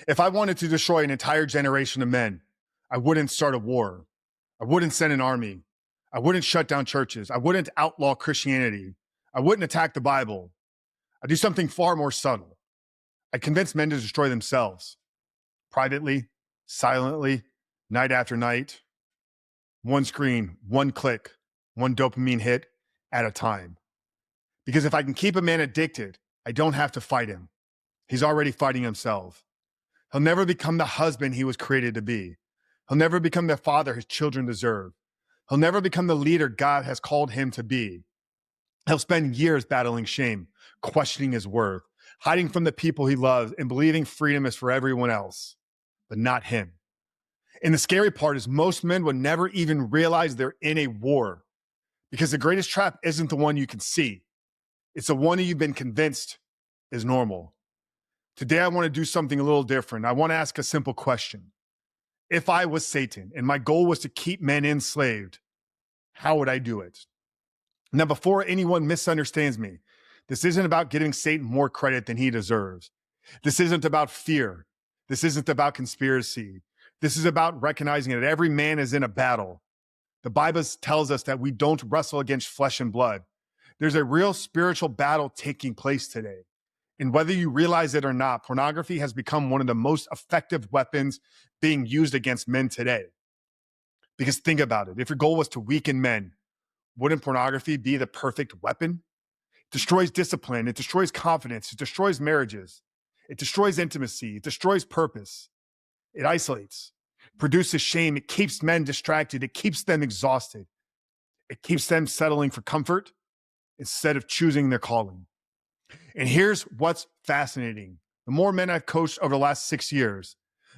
If I wanted to destroy an entire generation of men, I wouldn't start a war. I wouldn't send an army. I wouldn't shut down churches. I wouldn't outlaw Christianity. I wouldn't attack the Bible. I'd do something far more subtle. I'd convince men to destroy themselves privately, silently, night after night, one screen, one click, one dopamine hit at a time. Because if I can keep a man addicted, I don't have to fight him. He's already fighting himself. He'll never become the husband he was created to be. He'll never become the father his children deserve. He'll never become the leader God has called him to be. He'll spend years battling shame, questioning his worth, hiding from the people he loves, and believing freedom is for everyone else, but not him. And the scary part is most men would never even realize they're in a war, because the greatest trap isn't the one you can see. It's the one you've been convinced is normal. Today, I want to do something a little different. I want to ask a simple question. If I was Satan and my goal was to keep men enslaved, how would I do it? Now, before anyone misunderstands me, this isn't about giving Satan more credit than he deserves. This isn't about fear. This isn't about conspiracy. This is about recognizing that every man is in a battle. The Bible tells us that we don't wrestle against flesh and blood. There's a real spiritual battle taking place today. And whether you realize it or not, pornography has become one of the most effective weapons being used against men today. Because think about it. If your goal was to weaken men, wouldn't pornography be the perfect weapon? It destroys discipline. It destroys confidence. It destroys marriages. It destroys intimacy. It destroys purpose. It isolates, produces shame. It keeps men distracted. It keeps them exhausted. It keeps them settling for comfort instead of choosing their calling. And here's what's fascinating. The more men I've coached over the last 6 years,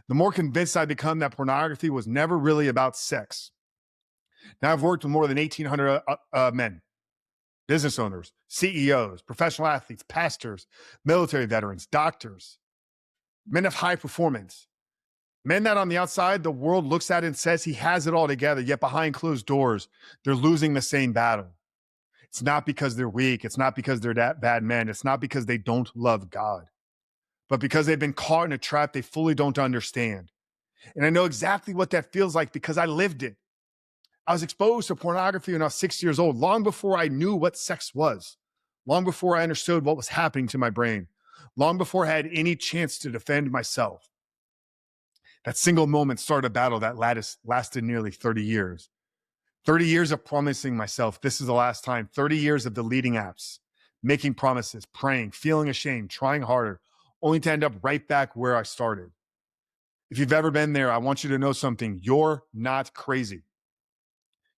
the more convinced I've become that pornography was never really about sex. Now I've worked with more than 1,800 men, business owners, CEOs, professional athletes, pastors, military veterans, doctors, men of high performance, men that on the outside, the world looks at and says he has it all together, yet behind closed doors, they're losing the same battle. It's not because they're weak. It's not because they're that bad men. It's not because they don't love God, but because they've been caught in a trap they fully don't understand. And I know exactly what that feels like because I lived it. I was exposed to pornography when I was 6 years old, long before I knew what sex was, long before I understood what was happening to my brain, long before I had any chance to defend myself. That single moment started a battle that lasted nearly 30 years. 30 years of promising myself, this is the last time. 30 years of deleting apps, making promises, praying, feeling ashamed, trying harder, only to end up right back where I started. If you've ever been there, I want you to know something. You're not crazy.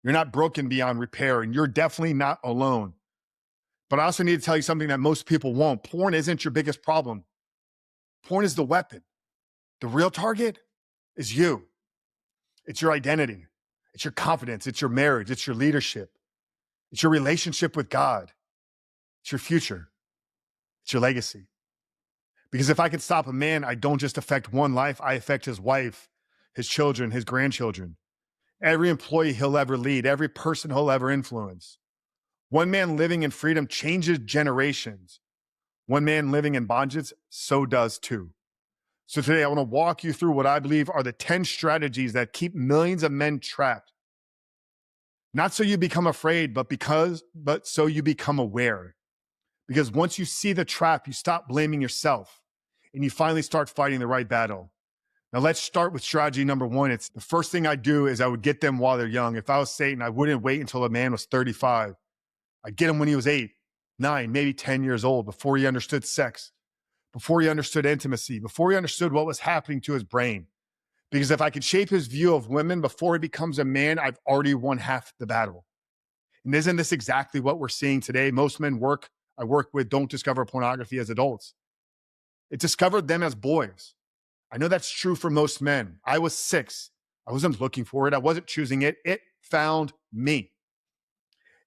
You're not broken beyond repair, and you're definitely not alone. But I also need to tell you something that most people won't. Porn isn't your biggest problem. Porn is the weapon. The real target is you. It's your identity. It's your confidence. It's your marriage. It's your leadership. It's your relationship with God. It's your future. It's your legacy. Because if I can stop a man, I don't just affect one life. I affect his wife, his children, his grandchildren, every employee he'll ever lead, every person he'll ever influence. One man living in freedom changes generations. One man living in bondage, so does two. So today I want to walk you through what I believe are the 10 strategies that keep millions of men trapped. Not so you become afraid, but so you become aware. Because once you see the trap, you stop blaming yourself and you finally start fighting the right battle. Now let's start with strategy number 1. It's the first thing I do is I would get them while they're young. If I was Satan, I wouldn't wait until a man was 35. I'd get him when he was 8, 9, maybe 10 years old, before he understood sex, before he understood intimacy, before he understood what was happening to his brain. Because if I could shape his view of women before he becomes a man, I've already won half the battle. And isn't this exactly what we're seeing today? Most men I work with don't discover pornography as adults. It discovered them as boys. I know that's true for most men. I was 6. I wasn't looking for it. I wasn't choosing it. It found me.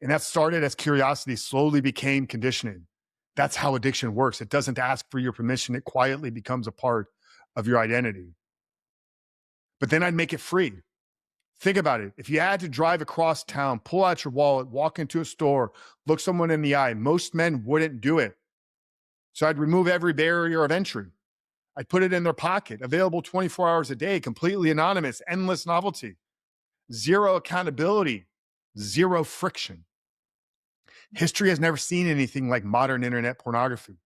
And that started as curiosity, slowly became conditioning. That's how addiction works. It doesn't ask for your permission. It quietly becomes a part of your identity. But then I'd make it free. Think about it. If you had to drive across town, pull out your wallet, walk into a store, look someone in the eye, most men wouldn't do it. So I'd remove every barrier of entry. I'd put it in their pocket, available 24 hours a day, completely anonymous, endless novelty, zero accountability, zero friction. History has never seen anything like modern internet pornography.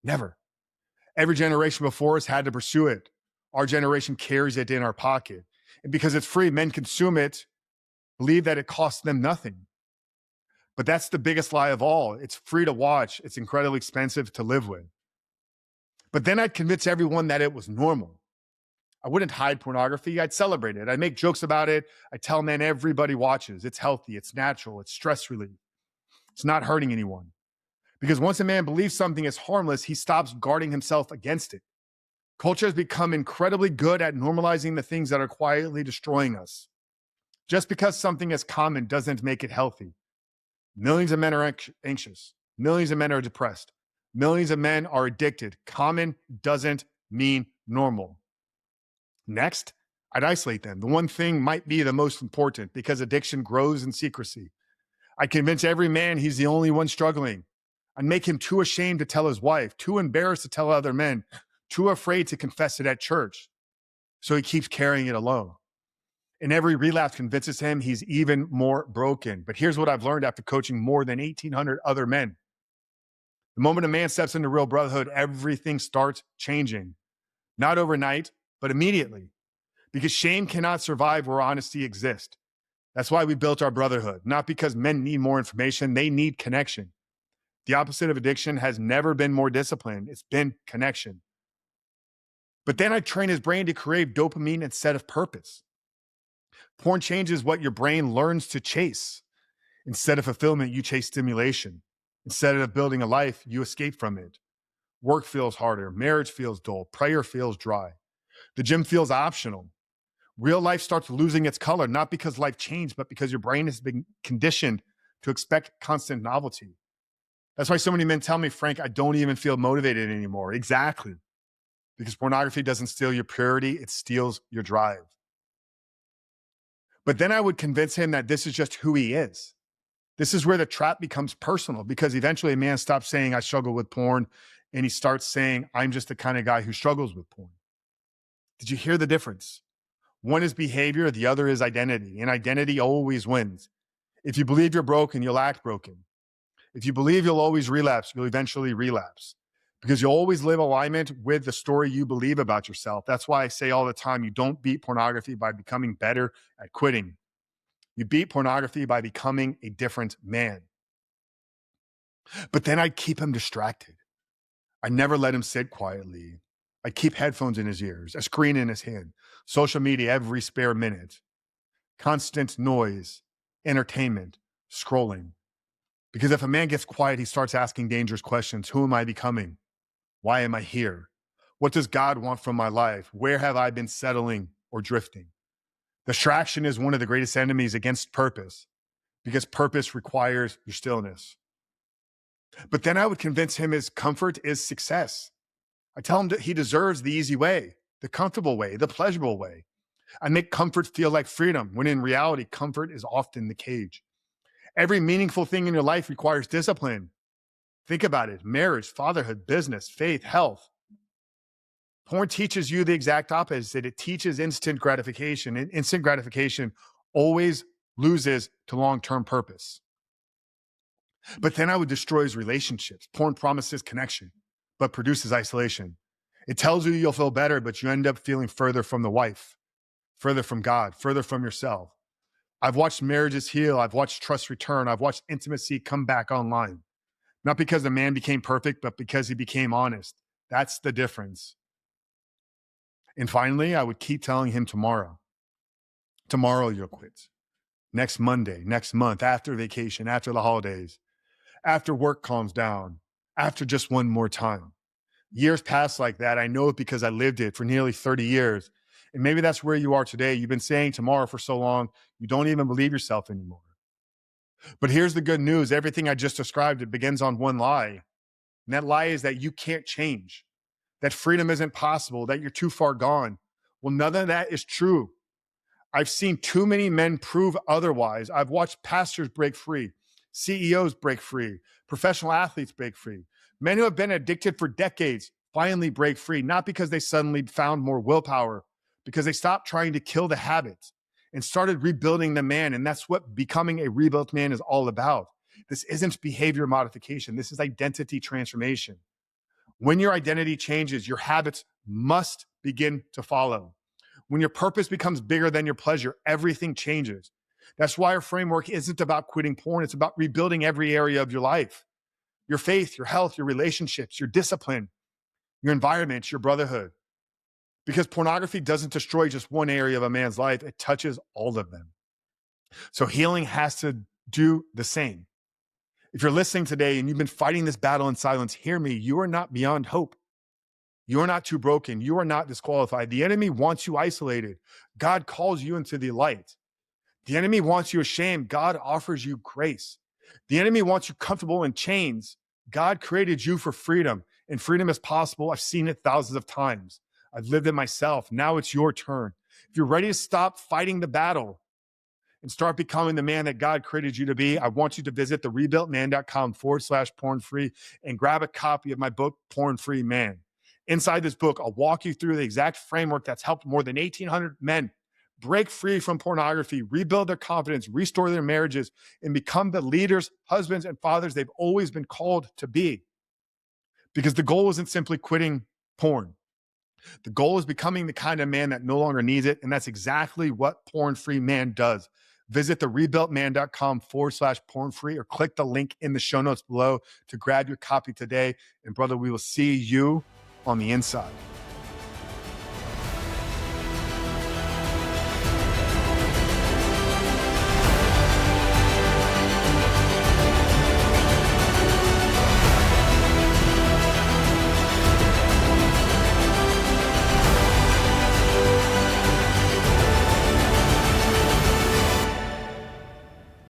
Never. Every generation before us had to pursue it. Our generation carries it in our pocket. And because it's free, men consume it, believe that it costs them nothing. But that's the biggest lie of all. It's free to watch. It's incredibly expensive to live with. But then I'd convince everyone that it was normal. I wouldn't hide pornography. I'd celebrate it. I'd make jokes about it. I'd tell men everybody watches. It's healthy. It's natural. It's stress relief. It's not hurting anyone. Because once a man believes something is harmless, he stops guarding himself against it. Culture has become incredibly good at normalizing the things that are quietly destroying us. Just because something is common doesn't make it healthy. Millions of men are anxious. Millions of men are depressed. Millions of men are addicted. Common doesn't mean normal. Next, I'd isolate them. The one thing might be the most important because addiction grows in secrecy. I'd convince every man he's the only one struggling. I'd make him too ashamed to tell his wife, too embarrassed to tell other men, too afraid to confess it at church. So he keeps carrying it alone. And every relapse convinces him he's even more broken. But here's what I've learned after coaching more than 1,800 other men. The moment a man steps into real brotherhood, everything starts changing. Not overnight, but immediately. Because shame cannot survive where honesty exists. That's why we built our brotherhood. Not because men need more information, they need connection. The opposite of addiction has never been more disciplined. It's been connection. But then I train his brain to crave dopamine instead of purpose. Porn changes what your brain learns to chase. Instead of fulfillment, you chase stimulation. Instead of building a life, you escape from it. Work feels harder. Marriage feels dull. Prayer feels dry. The gym feels optional. Real life starts losing its color, not because life changed, but because your brain has been conditioned to expect constant novelty. That's why so many men tell me, Frank, I don't even feel motivated anymore. Exactly. Because pornography doesn't steal your purity, it steals your drive. But then I would convince him that this is just who he is. This is where the trap becomes personal, because eventually a man stops saying, I struggle with porn, and he starts saying, I'm just the kind of guy who struggles with porn. Did you hear the difference? One is behavior, the other is identity, and identity always wins. If you believe you're broken, you'll act broken. If you believe you'll always relapse, you'll eventually relapse, because you'll always live alignment with the story you believe about yourself. That's why I say all the time, you don't beat pornography by becoming better at quitting. You beat pornography by becoming a different man. But then I'd keep him distracted. I never let him sit quietly. I'd keep headphones in his ears, a screen in his hand, social media every spare minute, constant noise, entertainment, scrolling. Because if a man gets quiet, he starts asking dangerous questions. Who am I becoming? Why am I here? What does God want from my life? Where have I been settling or drifting? Distraction is one of the greatest enemies against purpose, because purpose requires your stillness. But then I would convince him his comfort is success. I tell him that he deserves the easy way, the comfortable way, the pleasurable way. I make comfort feel like freedom, when in reality, comfort is often the cage. Every meaningful thing in your life requires discipline. Think about it: marriage, fatherhood, business, faith, health. Porn teaches you the exact opposite. It teaches instant gratification, and instant gratification always loses to long-term purpose. But then I would destroy his relationships. Porn promises connection, but produces isolation. It tells you you'll feel better, but you end up feeling further from the wife, further from God, further from yourself. I've watched marriages heal. I've watched trust return. I've watched intimacy come back online. Not because the man became perfect, but because he became honest. That's the difference. And finally, I would keep telling him tomorrow you'll quit. Next Monday, next month, after vacation, after the holidays, after work calms down, after just one more time. Years pass like that. I know it because I lived it for nearly 30 years. And maybe that's where you are today. You've been saying tomorrow for so long, you don't even believe yourself anymore. But here's the good news. Everything I just described, it begins on one lie. And that lie is that you can't change, that freedom isn't possible, that you're too far gone. Well, none of that is true. I've seen too many men prove otherwise. I've watched pastors break free, CEOs break free, professional athletes break free, men who have been addicted for decades finally break free, not because they suddenly found more willpower, because they stopped trying to kill the habits and started rebuilding the man. And that's what becoming a rebuilt man is all about. This isn't behavior modification. This is identity transformation. When your identity changes, your habits must begin to follow. When your purpose becomes bigger than your pleasure, everything changes. That's why our framework isn't about quitting porn. It's about rebuilding every area of your life, your faith, your health, your relationships, your discipline, your environment, your brotherhood. Because pornography doesn't destroy just one area of a man's life, it touches all of them. So healing has to do the same. If you're listening today and you've been fighting this battle in silence, hear me. You are not beyond hope. You are not too broken. You are not disqualified. The enemy wants you isolated. God calls you into the light. The enemy wants you ashamed. God offers you grace. The enemy wants you comfortable in chains. God created you for freedom, and freedom is possible. I've seen it thousands of times. I've lived it myself. Now it's your turn. If you're ready to stop fighting the battle and start becoming the man that God created you to be, I want you to visit therebuiltman.com/porn-free and grab a copy of my book, Porn Free Man. Inside this book, I'll walk you through the exact framework that's helped more than 1,800 men break free from pornography, rebuild their confidence, restore their marriages, and become the leaders, husbands, and fathers they've always been called to be. Because the goal isn't simply quitting porn. The goal is becoming the kind of man that no longer needs it. And that's exactly what Porn Free Man does. Visit therebuiltman.com/porn-free or click the link in the show notes below to grab your copy today. And brother, we will see you on the inside.